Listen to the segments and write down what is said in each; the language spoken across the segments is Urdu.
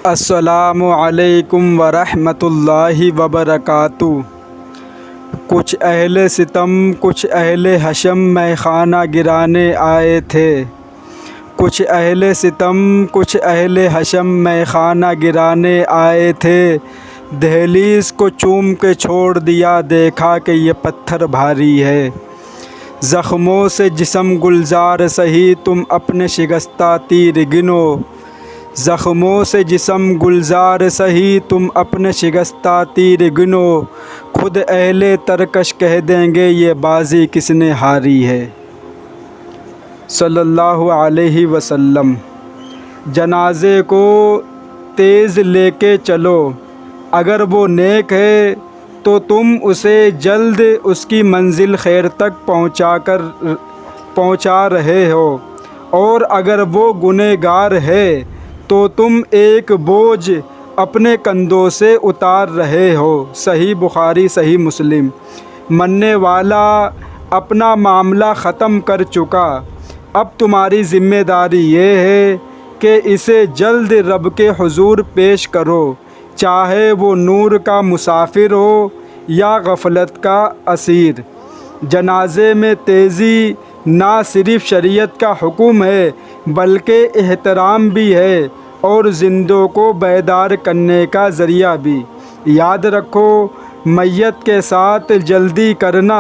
السلام علیکم ورحمۃ اللہ وبرکاتہ۔ کچھ اہل ستم کچھ اہل حشم میں خانہ گرانے آئے تھے۔ کچھ اہل ستم کچھ اہل حشم میں خانہ گرانے آئے تھے۔ دہلیز کو چوم کے چھوڑ دیا، دیکھا کہ یہ پتھر بھاری ہے۔ زخموں سے جسم گلزار سہی، تم اپنے شکستہ تیر گنو۔ زخموں سے جسم گلزار سہی، تم اپنے شکستہ تیر گنو۔ خود اہل ترکش کہہ دیں گے یہ بازی کس نے ہاری ہے۔ صلی اللہ علیہ وسلم۔ جنازے کو تیز لے کے چلو، اگر وہ نیک ہے تو تم اسے جلد اس کی منزل خیر تک پہنچا رہے ہو، اور اگر وہ گنہگار ہے تو تم ایک بوجھ اپنے کندھوں سے اتار رہے ہو۔ صحیح بخاری صحیح مسلم۔ مرنے والا اپنا معاملہ ختم کر چکا، اب تمہاری ذمہ داری یہ ہے کہ اسے جلد رب کے حضور پیش کرو، چاہے وہ نور کا مسافر ہو یا غفلت کا اسیر۔ جنازے میں تیزی نہ صرف شریعت کا حکم ہے بلکہ احترام بھی ہے، اور زندوں کو بیدار کرنے کا ذریعہ بھی۔ یاد رکھو، میت کے ساتھ جلدی کرنا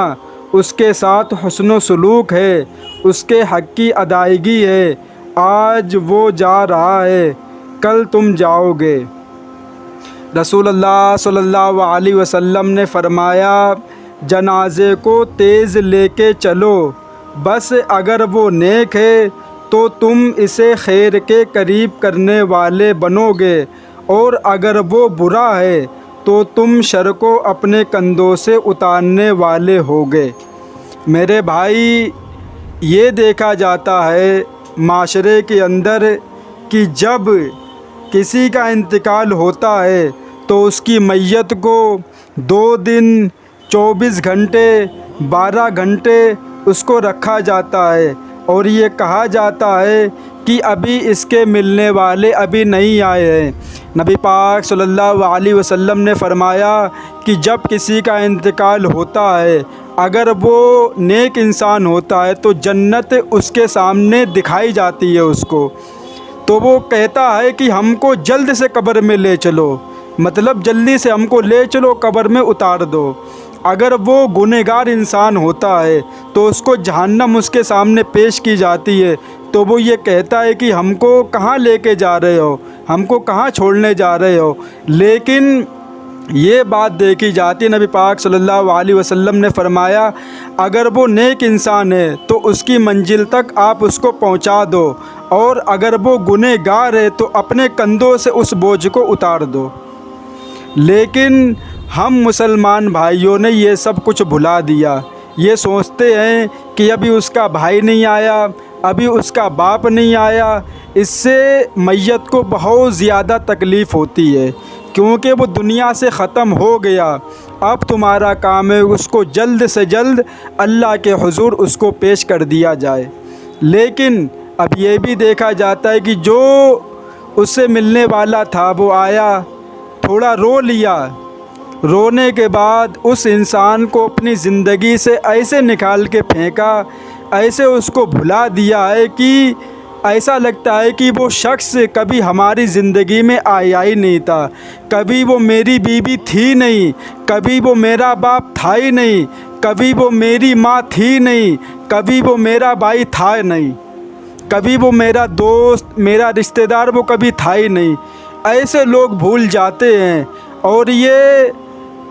اس کے ساتھ حسن و سلوک ہے، اس کے حق کی ادائیگی ہے۔ آج وہ جا رہا ہے، کل تم جاؤ گے۔ رسول اللہ صلی اللہ علیہ وسلم نے فرمایا، جنازے کو تیز لے کے چلو، بس اگر وہ نیک ہے تو تم اسے خیر کے قریب کرنے والے بنو گے، اور اگر وہ برا ہے تو تم شر کو اپنے کندھوں سے اتارنے والے ہوگے۔ میرے بھائی، یہ دیکھا جاتا ہے معاشرے کے اندر کہ جب کسی کا انتقال ہوتا ہے تو اس کی میت کو 2 دن 24 گھنٹے 12 گھنٹے اس کو رکھا جاتا ہے، اور یہ کہا جاتا ہے کہ ابھی اس کے ملنے والے ابھی نہیں آئے ہیں۔ نبی پاک صلی اللہ علیہ وسلم نے فرمایا کہ جب کسی کا انتقال ہوتا ہے، اگر وہ نیک انسان ہوتا ہے تو جنت اس کے سامنے دکھائی جاتی ہے اس کو، تو وہ کہتا ہے کہ ہم کو جلد سے قبر میں لے چلو، مطلب جلدی سے ہم کو لے چلو، قبر میں اتار دو۔ اگر وہ گنہگار انسان ہوتا ہے تو اس کو جہنم اس کے سامنے پیش کی جاتی ہے، تو وہ یہ کہتا ہے کہ ہم کو کہاں لے کے جا رہے ہو، ہم کو کہاں چھوڑنے جا رہے ہو۔ لیکن یہ بات دیکھی جاتی ہے، نبی پاک صلی اللہ علیہ وسلم نے فرمایا، اگر وہ نیک انسان ہے تو اس کی منزل تک آپ اس کو پہنچا دو، اور اگر وہ گنہگار ہے تو اپنے کندھوں سے اس بوجھ کو اتار دو۔ لیکن ہم مسلمان بھائیوں نے یہ سب کچھ بھلا دیا۔ یہ سوچتے ہیں کہ ابھی اس کا بھائی نہیں آیا، ابھی اس کا باپ نہیں آیا۔ اس سے میت کو بہت زیادہ تکلیف ہوتی ہے، کیونکہ وہ دنیا سے ختم ہو گیا۔ اب تمہارا کام ہے اس کو جلد سے جلد اللہ کے حضور اس کو پیش کر دیا جائے۔ لیکن اب یہ بھی دیکھا جاتا ہے کہ جو اس سے ملنے والا تھا وہ آیا، تھوڑا رو لیا، رونے کے بعد اس انسان کو اپنی زندگی سے ایسے نکال کے پھینکا، ایسے اس کو بھلا دیا ہے کہ ایسا لگتا ہے کہ وہ شخص کبھی ہماری زندگی میں آیا ہی نہیں تھا، کبھی وہ میری بیوی تھی نہیں، کبھی وہ میرا باپ تھا ہی نہیں، کبھی وہ میری ماں تھی نہیں، کبھی وہ میرا بھائی تھا نہیں، کبھی وہ میرا دوست، میرا رشتہ دار وہ کبھی تھا ہی نہیں۔ ایسے لوگ بھول جاتے ہیں، اور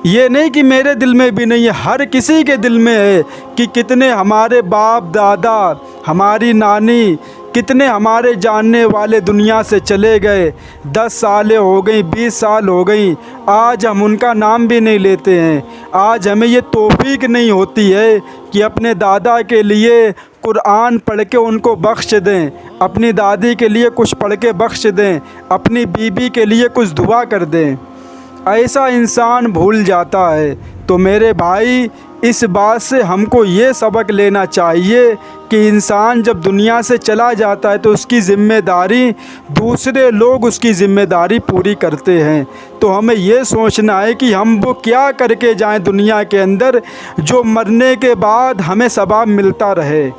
یہ نہیں کہ میرے دل میں بھی نہیں ہے، ہر کسی کے دل میں ہے کہ کتنے ہمارے باپ دادا، ہماری نانی، کتنے ہمارے جاننے والے دنیا سے چلے گئے، 10 سال ہو گئیں، 20 سال ہو گئیں، آج ہم ان کا نام بھی نہیں لیتے ہیں۔ آج ہمیں یہ توفیق نہیں ہوتی ہے کہ اپنے دادا کے لیے قرآن پڑھ کے ان کو بخش دیں، اپنی دادی کے لیے کچھ پڑھ کے بخش دیں، اپنی بیوی کے لیے کچھ دعا کر دیں۔ ایسا انسان بھول جاتا ہے۔ تو میرے بھائی، اس بات سے ہم کو یہ سبق لینا چاہیے کہ انسان جب دنیا سے چلا جاتا ہے تو اس کی ذمہ داری دوسرے لوگ اس کی ذمہ داری پوری کرتے ہیں۔ تو ہمیں یہ سوچنا ہے کہ ہم وہ کیا کر کے جائیں دنیا کے اندر جو مرنے کے بعد ہمیں ثواب ملتا رہے۔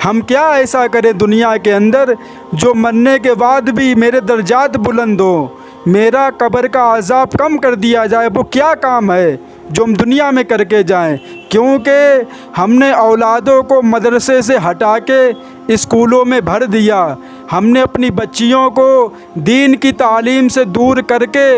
ہم کیا ایسا کریں دنیا کے اندر جو مرنے کے بعد بھی میرے درجات بلند ہوں، میرا قبر کا عذاب کم کر دیا جائے۔ وہ کیا کام ہے جو ہم دنیا میں کر کے جائیں؟ کیونکہ ہم نے اولادوں کو مدرسے سے ہٹا کے اسکولوں میں بھر دیا، ہم نے اپنی بچیوں کو دین کی تعلیم سے دور کر کے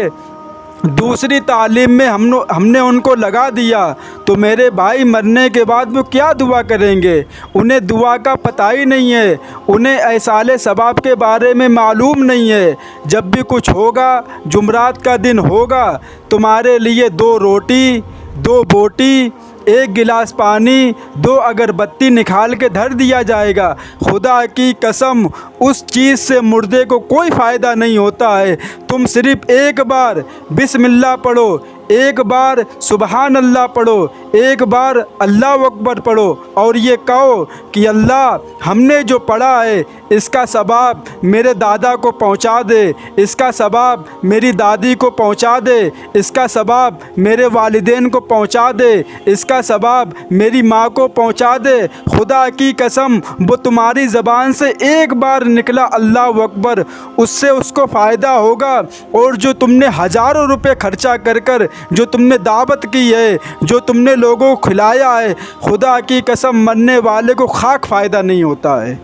دوسری تعلیم میں ہم نے ان کو لگا دیا، تو میرے بھائی مرنے کے بعد وہ کیا دعا کریں گے؟ انہیں دعا کا پتہ ہی نہیں ہے، انہیں ایصال ثواب کے بارے میں معلوم نہیں ہے۔ جب بھی کچھ ہوگا، جمعرات کا دن ہوگا، تمہارے لیے 2 روٹی، 2 بوٹی، 1 گلاس پانی، 2 اگربتی نکال کے دھر دیا جائے گا۔ خدا کی قسم اس چیز سے مردے کو کوئی فائدہ نہیں ہوتا ہے۔ تم صرف ایک بار بسم اللہ پڑھو، ایک بار سبحان اللہ پڑھو، ایک بار اللہ اکبر پڑھو، اور یہ کہو کہ اللہ ہم نے جو پڑھا ہے اس کا ثواب میرے دادا کو پہنچا دے، اس کا ثواب میری دادی کو پہنچا دے، اس کا ثواب میرے والدین کو پہنچا دے، اس کا ثواب میری ماں کو پہنچا دے۔ خدا کی قسم وہ تمہاری زبان سے ایک بار نکلا اللہ اکبر، اس سے اس کو فائدہ ہوگا، اور جو تم نے ہزاروں روپے خرچہ کر کر جو تم نے دعوت کی ہے، جو تم نے لوگوں کو کھلایا ہے، خدا کی قسم مرنے والے کو خاک فائدہ نہیں ہوتا ہے،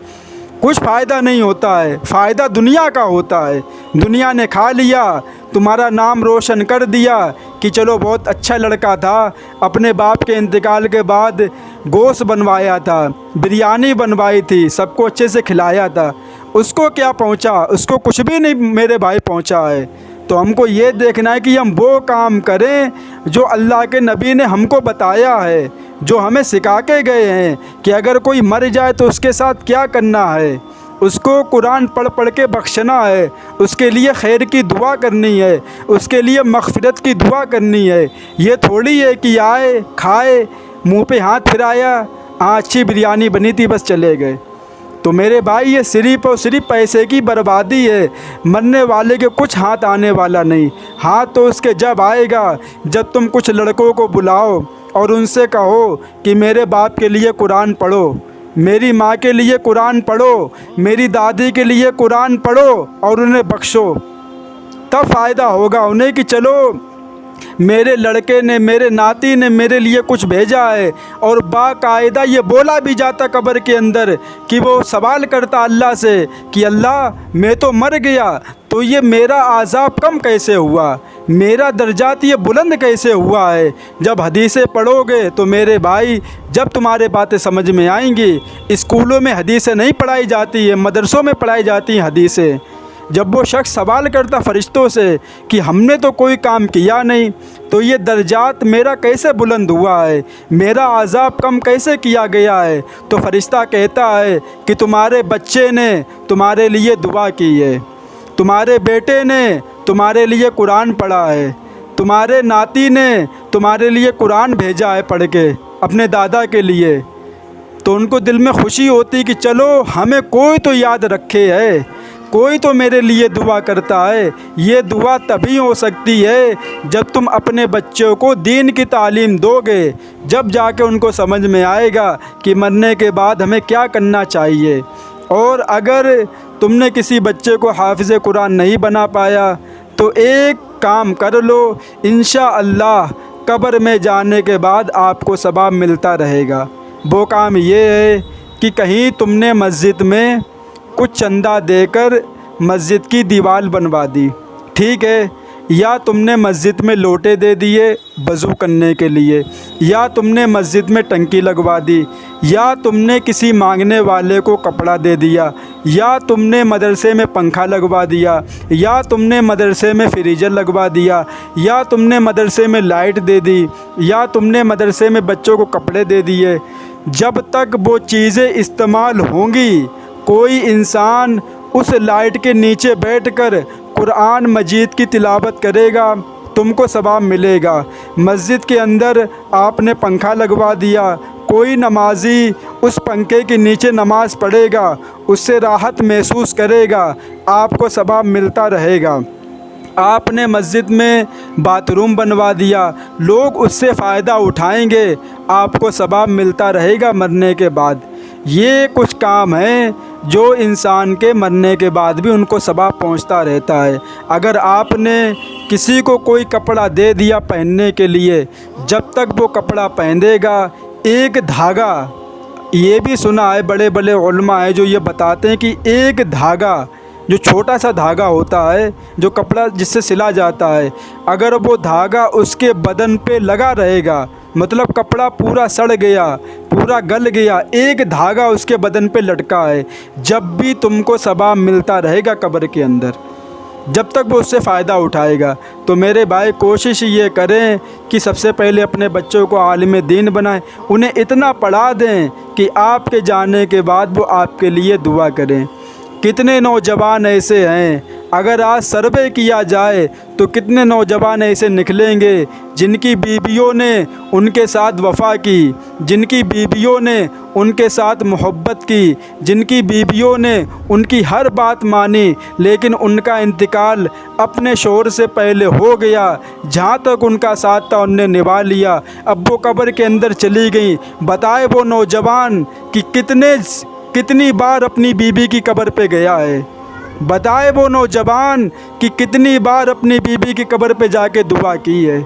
کچھ فائدہ نہیں ہوتا ہے۔ فائدہ دنیا کا ہوتا ہے، دنیا نے کھا لیا، تمہارا نام روشن کر دیا کہ چلو بہت اچھا لڑکا تھا، اپنے باپ کے انتقال کے بعد گوشت بنوایا تھا، بریانی بنوائی تھی، سب کو اچھے سے کھلایا تھا، اس کو کیا پہنچا؟ اس کو کچھ بھی نہیں میرے بھائی پہنچا ہے۔ تو ہم کو یہ دیکھنا ہے کہ ہم وہ کام کریں جو اللہ کے نبی نے ہم کو بتایا ہے، جو ہمیں سکھا کے گئے ہیں کہ اگر کوئی مر جائے تو اس کے ساتھ کیا کرنا ہے۔ اس کو قرآن پڑھ پڑھ کے بخشنا ہے، اس کے لیے خیر کی دعا کرنی ہے، اس کے لیے مغفرت کی دعا کرنی ہے۔ یہ تھوڑی ہے کہ آئے کھائے منہ پہ ہاتھ پھرایا، اچھی بریانی بنی تھی بس چلے گئے۔ تو میرے بھائی یہ صرف اور صرف پیسے کی بربادی ہے، مرنے والے کے کچھ ہاتھ آنے والا نہیں۔ ہاتھ تو اس کے جب آئے گا جب تم کچھ لڑکوں کو بلاؤ اور ان سے کہو کہ میرے باپ کے لیے قرآن پڑھو، میری ماں کے لیے قرآن پڑھو، میری دادی کے لیے قرآن پڑھو اور انہیں بخشو، تب فائدہ ہوگا انہیں کہ چلو میرے لڑکے نے، میرے ناتی نے میرے لیے کچھ بھیجا ہے۔ اور باقاعدہ یہ بولا بھی جاتا قبر کے اندر کہ وہ سوال کرتا اللہ سے کہ اللہ میں تو مر گیا تو یہ میرا عذاب کم کیسے ہوا، میرا درجات یہ بلند کیسے ہوا ہے۔ جب حدیثیں پڑھو گے تو میرے بھائی جب تمہارے باتیں سمجھ میں آئیں گی، اسکولوں میں حدیثیں نہیں پڑھائی جاتی ہیں، مدرسوں میں پڑھائی جاتی ہیں حدیثیں۔ جب وہ شخص سوال کرتا فرشتوں سے کہ ہم نے تو کوئی کام کیا نہیں، تو یہ درجات میرا کیسے بلند ہوا ہے، میرا عذاب کم کیسے کیا گیا ہے، تو فرشتہ کہتا ہے کہ تمہارے بچے نے تمہارے لیے دعا کی ہے، تمہارے بیٹے نے تمہارے لیے قرآن پڑھا ہے، تمہارے ناتی نے تمہارے لیے قرآن بھیجا ہے پڑھ کے اپنے دادا کے لیے۔ تو ان کو دل میں خوشی ہوتی کہ چلو ہمیں کوئی تو یاد رکھے ہے، کوئی تو میرے لیے دعا کرتا ہے۔ یہ دعا تبھی ہو سکتی ہے جب تم اپنے بچوں کو دین کی تعلیم دو گے، جب جا کے ان کو سمجھ میں آئے گا کہ مرنے کے بعد ہمیں کیا کرنا چاہیے۔ اور اگر تم نے کسی بچے کو حافظ قرآن نہیں بنا پایا تو ایک کام کر لو، انشاءاللہ قبر میں جانے کے بعد آپ کو ثواب ملتا رہے گا۔ وہ کام یہ ہے کہ کہیں تم نے مسجد میں کچھ چندہ دے کر مسجد کی دیوار بنوا دی، ٹھیک ہے، یا تم نے مسجد میں لوٹے دے دیے وضو کرنے کے لیے، یا تم نے مسجد میں ٹنکی لگوا دی، یا تم نے کسی مانگنے والے کو کپڑا دے دیا، یا تم نے مدرسے میں پنکھا لگوا دیا، یا تم نے مدرسے میں فریزر لگوا دیا، یا تم نے مدرسے میں لائٹ دے دی، یا تم نے مدرسے میں بچوں کو کپڑے دے دیے۔ جب تک وہ چیزیں استعمال ہوں گی، کوئی انسان اس لائٹ کے نیچے بیٹھ کر قرآن مجید کی تلاوت کرے گا، تم کو ثواب ملے گا۔ مسجد کے اندر آپ نے پنکھا لگوا دیا، کوئی نمازی اس پنکھے کے نیچے نماز پڑھے گا، اس سے راحت محسوس کرے گا، آپ کو ثواب ملتا رہے گا۔ آپ نے مسجد میں باتھ روم بنوا دیا، لوگ اس سے فائدہ اٹھائیں گے، آپ کو ثواب ملتا رہے گا مرنے کے بعد۔ یہ کچھ کام ہیں جو انسان کے مرنے کے بعد بھی ان کو ثواب پہنچتا رہتا ہے۔ اگر آپ نے کسی کو کوئی کپڑا دے دیا پہننے کے لیے، جب تک وہ کپڑا پہنے گا، ایک دھاگا، یہ بھی سنا ہے بڑے بڑے علماء ہیں جو یہ بتاتے ہیں کہ ایک دھاگا، جو چھوٹا سا دھاگا ہوتا ہے جو کپڑا جس سے سلا جاتا ہے، اگر وہ دھاگا اس کے بدن پہ لگا رہے گا، مطلب کپڑا پورا سڑ گیا، پورا گل گیا، ایک دھاگا اس کے بدن پہ لٹکا ہے، جب بھی تم کو ثواب ملتا رہے گا قبر کے اندر، جب تک وہ اس سے فائدہ اٹھائے گا۔ تو میرے بھائی کوشش یہ کریں کہ سب سے پہلے اپنے بچوں کو عالم دین بنائیں، انہیں اتنا پڑھا دیں کہ آپ کے جانے کے بعد وہ آپ کے لیے دعا کریں۔ کتنے نوجوان ایسے ہیں، اگر آج سروے کیا جائے تو کتنے نوجوان ایسے نکلیں گے جن کی بیویوں نے ان کے ساتھ وفا کی، جن کی بیویوں نے ان کے ساتھ محبت کی، جن کی بیویوں نے ان کی ہر بات مانی، لیکن ان کا انتقال اپنے شوہر سے پہلے ہو گیا، جہاں تک ان کا ساتھ تھا ان نے نبھا لیا، اب وہ قبر کے اندر چلی گئیں۔ بتائے وہ نوجوان کہ کتنی بار اپنی بیوی کی قبر پہ گیا ہے، بتائے وہ نوجوان کہ کتنی بار اپنی بیوی کی قبر پہ جا کے دعا کی ہے۔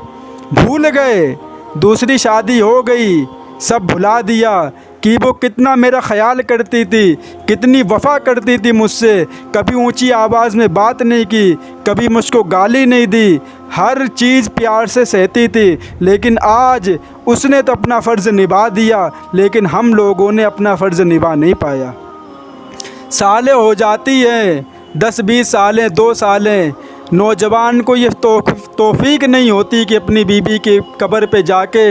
بھول گئے، دوسری شادی ہو گئی، سب بھلا دیا کہ وہ کتنا میرا خیال کرتی تھی، کتنی وفا کرتی تھی مجھ سے، کبھی اونچی آواز میں بات نہیں کی، کبھی مجھ کو گالی نہیں دی، ہر چیز پیار سے سہتی تھی، لیکن آج اس نے تو اپنا فرض نبھا دیا، لیکن ہم لوگوں نے اپنا فرض نبھا نہیں پایا۔ سالیں ہو جاتی ہیں، 10-20 سالیں، 2 سالیں، نوجوان کو یہ توفیق نہیں ہوتی کہ اپنی بیوی کی قبر پہ جا کے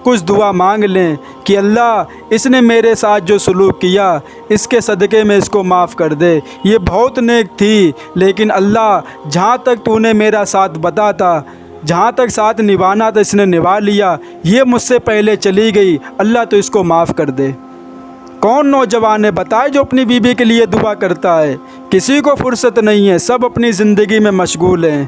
کچھ دعا مانگ لیں کہ اللہ اس نے میرے ساتھ جو سلوک کیا اس کے صدقے میں اس کو معاف کر دے، یہ بہت نیک تھی، لیکن اللہ جہاں تک تو نے میرا ساتھ بتا تھا، جہاں تک ساتھ نبھانا تھا اس نے نبھا لیا، یہ مجھ سے پہلے چلی گئی، اللہ تو اس کو معاف کر دے۔ کون نوجوان ہے بتائے جو اپنی بیوی کے لیے دعا کرتا ہے؟ کسی کو فرصت نہیں ہے، سب اپنی زندگی میں مشغول ہیں۔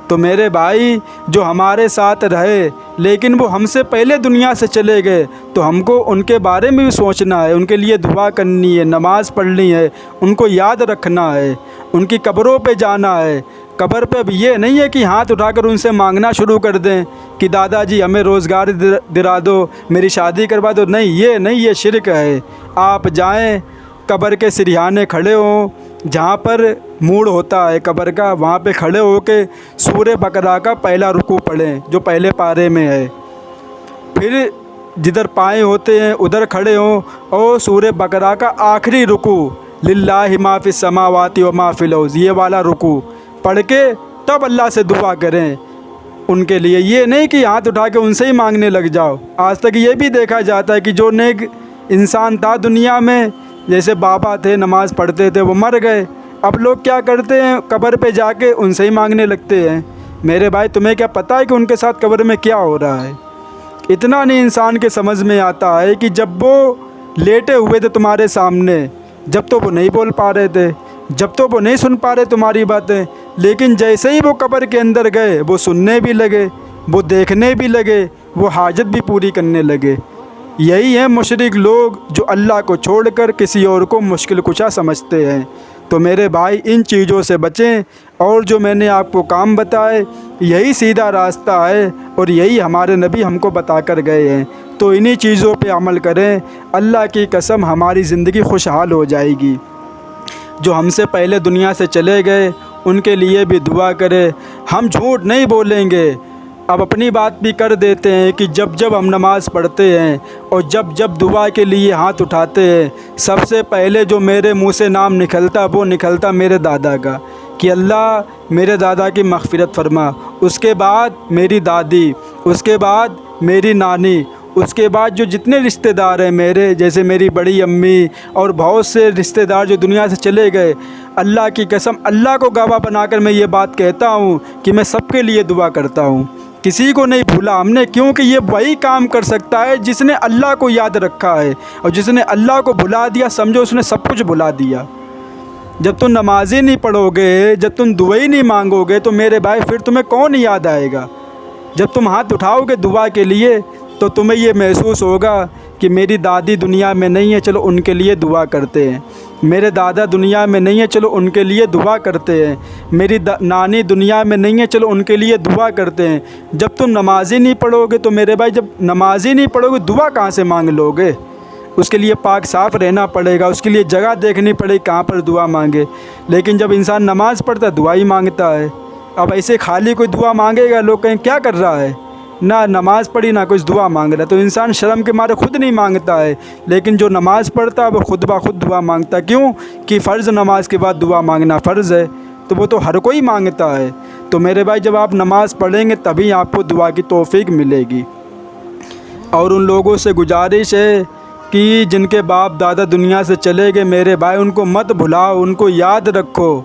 تو میرے بھائی جو ہمارے ساتھ رہے لیکن وہ ہم سے پہلے دنیا سے چلے گئے، تو ہم کو ان کے بارے میں بھی سوچنا ہے، ان کے لیے دعا کرنی ہے، نماز پڑھنی ہے، ان کو یاد رکھنا ہے، ان کی قبروں پہ جانا ہے۔ قبر پہ اب یہ نہیں ہے کہ ہاتھ اٹھا کر ان سے مانگنا شروع کر دیں کہ دادا جی ہمیں روزگار دلا دو، میری شادی کروا دو، نہیں، یہ نہیں، یہ شرک ہے۔ آپ جائیں، قبر کے سرہانے کھڑے ہوں، جہاں پر موڑ ہوتا ہے قبر کا، وہاں پہ کھڑے ہو کے سورہ بقرہ کا پہلا رکوع پڑھیں جو پہلے پارے میں ہے، پھر جدھر پائیں ہوتے ہیں ادھر کھڑے ہوں اور سورہ بقرہ کا آخری رکوع للہ ما فی السماوات و ما فی الارض، یہ والا رکوع پڑھ کے تب اللہ سے دعا کریں ان کے لیے، یہ نہیں کہ ہاتھ اٹھا کے ان سے ہی مانگنے لگ جاؤ۔ آج تک یہ بھی دیکھا جاتا ہے کہ جو نیک انسان تھا دنیا میں، جیسے بابا تھے نماز پڑھتے تھے، وہ مر گئے، اب لوگ کیا کرتے ہیں قبر پہ جا کے ان سے ہی مانگنے لگتے ہیں۔ میرے بھائی تمہیں کیا پتہ ہے کہ ان کے ساتھ قبر میں کیا ہو رہا ہے؟ اتنا نہیں انسان کے سمجھ میں آتا ہے کہ جب وہ لیٹے ہوئے تھے تمہارے سامنے، جب تو وہ نہیں بول پا رہے تھے، جب تو وہ نہیں سن پا رہے تمہاری باتیں، لیکن جیسے ہی وہ قبر کے اندر گئے وہ سننے بھی لگے، وہ دیکھنے بھی لگے، وہ حاجت بھی پوری کرنے لگے۔ یہی ہیں مشرک لوگ جو اللہ کو چھوڑ کر کسی اور کو مشکل کشا سمجھتے ہیں۔ تو میرے بھائی ان چیزوں سے بچیں، اور جو میں نے آپ کو کام بتائے یہی سیدھا راستہ ہے اور یہی ہمارے نبی ہم کو بتا کر گئے ہیں، تو انہی چیزوں پہ عمل کریں، اللہ کی قسم ہماری زندگی خوشحال ہو جائے گی۔ جو ہم سے پہلے دنیا سے چلے گئے ان کے لیے بھی دعا کرے، ہم جھوٹ نہیں بولیں گے۔ اب اپنی بات بھی کر دیتے ہیں کہ جب جب ہم نماز پڑھتے ہیں اور جب جب دعا کے لیے ہاتھ اٹھاتے ہیں، سب سے پہلے جو میرے منہ سے نام نکلتا وہ نکلتا میرے دادا کا، کہ اللہ میرے دادا کی مغفرت فرما، اس کے بعد میری دادی، اس کے بعد میری نانی، اس کے بعد جو جتنے رشتہ دار ہیں میرے، جیسے میری بڑی امی اور بہت سے رشتہ دار جو دنیا سے چلے گئے، اللہ کی قسم اللہ کو گواہ بنا کر میں یہ بات کہتا ہوں کہ میں سب کے لیے دعا کرتا ہوں کسی کو نہیں بھولا ہم نے، کیونکہ یہ وہی کام کر سکتا ہے جس نے اللہ کو یاد رکھا ہے، اور جس نے اللہ کو بھلا دیا سمجھو اس نے سب کچھ بھلا دیا۔ جب تم نماز ہی نہیں پڑھو گے، جب تم دعا ہی نہیں مانگو گے تو میرے بھائی پھر تمہیں کون یاد آئے گا؟ جب تم ہاتھ اٹھاؤ گے دعا کے لیے تو تمہیں یہ محسوس ہوگا کہ میری دادی دنیا میں نہیں ہے، چلو ان کے لیے دعا کرتے ہیں، میرے دادا دنیا میں نہیں ہے، چلو ان کے لیے دعا کرتے ہیں، میری نانی دنیا میں نہیں ہے، چلو ان کے لیے دعا کرتے ہیں۔ جب تم نماز ہی نہیں پڑھو گے تو میرے بھائی، جب نماز ہی نہیں پڑھو گے دعا کہاں سے مانگ لو گے؟ اس کے لیے پاک صاف رہنا پڑے گا، اس کے لیے جگہ دیکھنی پڑے گی کہاں پر دعا مانگے۔ لیکن جب انسان نماز پڑھتا ہے دعا ہی مانگتا ہے۔ اب ایسے خالی کوئی دعا مانگے گا لوگ کہیں کیا کر رہا ہے، نہ نماز پڑھی نہ کچھ دعا مانگ رہا ہے، تو انسان شرم کے مارے خود نہیں مانگتا ہے۔ لیکن جو نماز پڑھتا ہے وہ خود بخود دعا مانگتا ہے، کیوں کہ فرض نماز کے بعد دعا مانگنا فرض ہے، تو وہ تو ہر کوئی مانگتا ہے۔ تو میرے بھائی جب آپ نماز پڑھیں گے تبھی آپ کو دعا کی توفیق ملے گی۔ اور ان لوگوں سے گزارش ہے کہ جن کے باپ دادا دنیا سے چلے گئے میرے بھائی، ان کو مت بھلاؤ، ان کو یاد رکھو،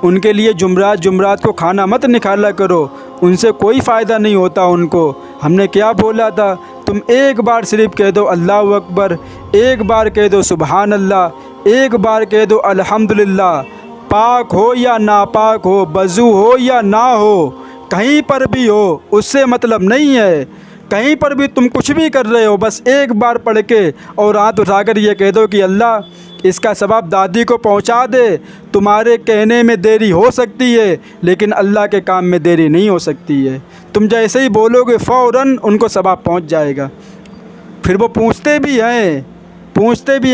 ان کے لیے جمعرات کو کھانا مت نکالا کرو، ان سے کوئی فائدہ نہیں ہوتا ان کو۔ ہم نے کیا بولا تھا؟ تم ایک بار صرف کہہ دو اللہ اکبر، ایک بار کہہ دو سبحان اللہ، ایک بار کہہ دو الحمدللہ، پاک ہو یا ناپاک ہو، وضو ہو یا نہ ہو، کہیں پر بھی ہو، اس سے مطلب نہیں ہے، کہیں پر بھی تم کچھ بھی کر رہے ہو، بس ایک بار پڑھ کے اور ہاتھ اٹھا کر یہ کہہ دو کہ اللہ اس کا ثواب دادی کو پہنچا دے۔ تمہارے کہنے میں دیری ہو سکتی ہے لیکن اللہ کے کام میں دیری نہیں ہو سکتی ہے۔ تم جیسے ہی بولو گے فوراً ان کو ثواب پہنچ جائے گا۔ پھر وہ پوچھتے بھی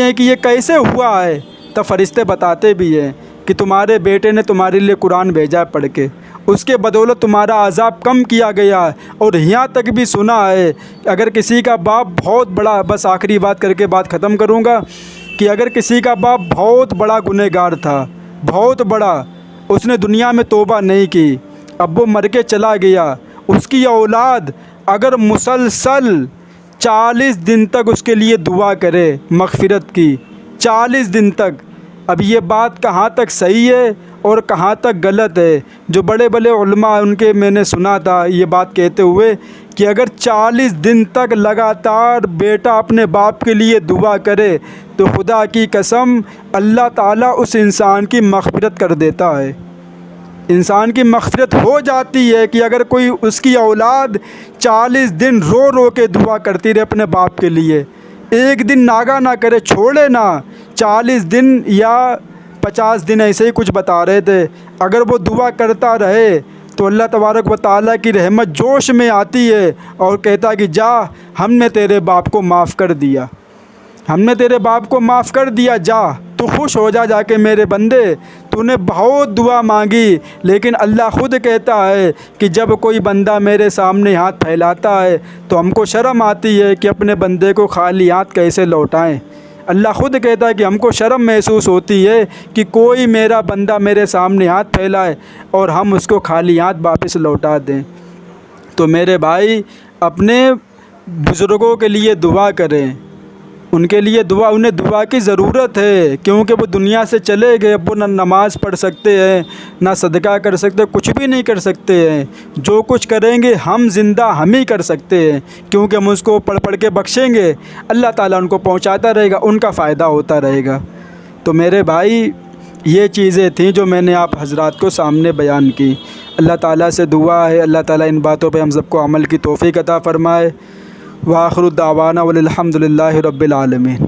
ہیں کہ یہ کیسے ہوا ہے، تب فرشتے بتاتے بھی ہیں کہ تمہارے بیٹے نے تمہارے لیے قرآن بھیجا پڑھ کے، اس کے بدولت تمہارا عذاب کم کیا گیا ہے۔ اور یہاں تک بھی سنا ہے اگر کسی کا باپ بہت بڑا، بس آخری بات کر کے بات ختم کروں گا، کہ اگر کسی کا باپ بہت بڑا گنہگار تھا، بہت بڑا، اس نے دنیا میں توبہ نہیں کی، اب وہ مر کے چلا گیا، اس کی اولاد اگر مسلسل 40 دن تک اس کے لیے دعا کرے مغفرت کی، 40 دن تک، اب یہ بات کہاں تک صحیح ہے اور کہاں تک غلط ہے؟ جو بڑے بڑے علماء ان کے میں نے سنا تھا یہ بات کہتے ہوئے کہ اگر 40 دن تک لگاتار بیٹا اپنے باپ کے لیے دعا کرے تو خدا کی قسم اللہ تعالیٰ اس انسان کی مغفرت کر دیتا ہے، انسان کی مغفرت ہو جاتی ہے۔ کہ اگر کوئی اس کی اولاد 40 دن رو رو کے دعا کرتی رہے اپنے باپ کے لیے، ایک دن ناگا نہ کرے، چھوڑے نہ، 40 دن یا 50 دن ایسے ہی کچھ بتا رہے تھے، اگر وہ دعا کرتا رہے تو اللہ تبارک و تعالیٰ کی رحمت جوش میں آتی ہے اور کہتا کہ جا ہم نے تیرے باپ کو معاف کر دیا، ہم نے تیرے باپ کو معاف کر دیا، جا تو خوش ہو جا کے میرے بندے، تو نے بہت دعا مانگی۔ لیکن اللہ خود کہتا ہے کہ جب کوئی بندہ میرے سامنے ہاتھ پھیلاتا ہے تو ہم کو شرم آتی ہے کہ اپنے بندے کو خالی ہاتھ کیسے لوٹائیں۔ اللہ خود کہتا ہے کہ ہم کو شرم محسوس ہوتی ہے کہ کوئی میرا بندہ میرے سامنے ہاتھ پھیلائے اور ہم اس کو خالی ہاتھ واپس لوٹا دیں۔ تو میرے بھائی اپنے بزرگوں کے لیے دعا کریں، ان کے لیے انہیں دعا کی ضرورت ہے، کیونکہ وہ دنیا سے چلے گئے، اب وہ نہ نماز پڑھ سکتے ہیں، نہ صدقہ کر سکتے، کچھ بھی نہیں کر سکتے ہیں۔ جو کچھ کریں گے ہم زندہ ہم ہی کر سکتے ہیں، کیونکہ ہم اس کو پڑھ پڑھ کے بخشیں گے، اللہ تعالیٰ ان کو پہنچاتا رہے گا، ان کا فائدہ ہوتا رہے گا۔ تو میرے بھائی یہ چیزیں تھیں جو میں نے آپ حضرات کو سامنے بیان کی۔ اللہ تعالیٰ سے دعا ہے اللہ تعالیٰ ان باتوں پہ ہم سب کو عمل کی توفیق عطا فرمائے۔ وآخر دعوانا والحمد للہ رب العالمین۔